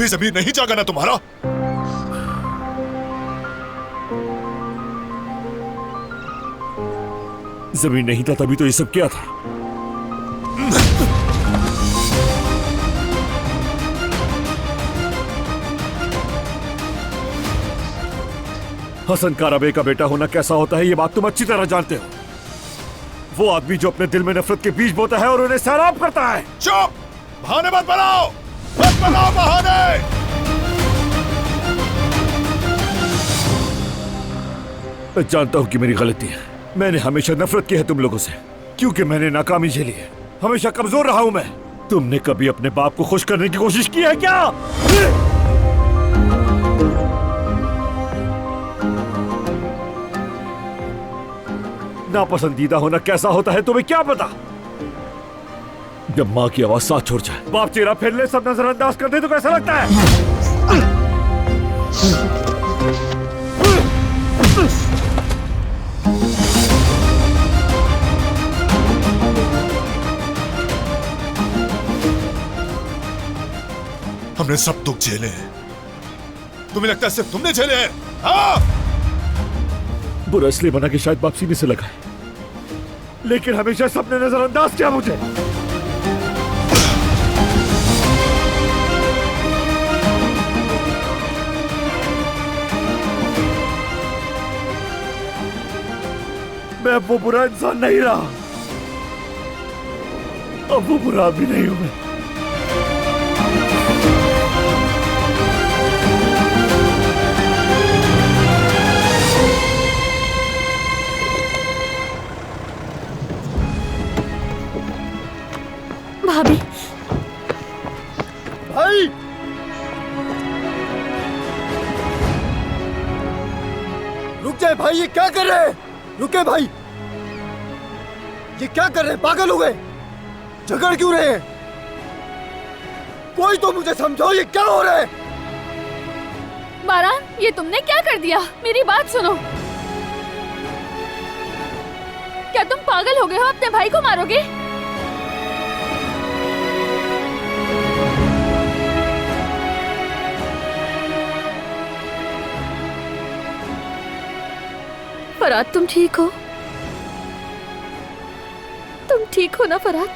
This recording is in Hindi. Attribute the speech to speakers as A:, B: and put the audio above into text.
A: भी जमीर नहीं जागा ना तुम्हारा?
B: जमीन नहीं था तभी तो ये सब क्या था। हसन काराबे का बेटा होना कैसा होता है ये बात तुम अच्छी तरह जानते हो। वो आदमी जो अपने दिल में नफरत के बीज बोता है और उन्हें सैराब करता है।
A: चुप! बहाने मत बनाओ, मत बनाओ बहाने।
B: मैं जानता हूं कि मेरी गलती है। मैंने हमेशा नफरत की है तुम लोगों से, क्योंकि मैंने नाकामी झेली है। हमेशा कमजोर रहा हूं मैं। तुमने कभी अपने बाप को खुश करने की कोशिश की है क्या? नापसंदीदा होना कैसा होता है तुम्हें क्या पता? जब माँ की आवाज साथ छोड़ जाए, बाप चेहरा फिर ले, सब नजरअंदाज कर दे तो कैसा लगता है?
A: हमने सब दुख झेले हैं, तुम्हें लगता है सिर्फ तुमने झेले हैं? हाँ?
B: बुरा इसलिए बना कि शायद बाप सीने से लगा है, लेकिन हमेशा सबने नजरअंदाज किया मुझे। मैं अब वो बुरा इंसान नहीं रहा, अब वो बुरा आदमी नहीं हूं मैं।
C: भाभी,
D: भाई, रुक जाए भाई, ये क्या कर रहे हैं? रुके भाई, ये क्या कर रहे हैं? पागल हो गए? झगड़ क्यों रहे हैं? कोई तो मुझे समझाओ, ये क्या हो रहा है?
C: बारान, ये तुमने क्या कर दिया? मेरी बात सुनो। क्या तुम पागल हो गए हो? अपने भाई को मारोगे? फराद, तुम ठीक हो? तुम ठीक हो ना फराद?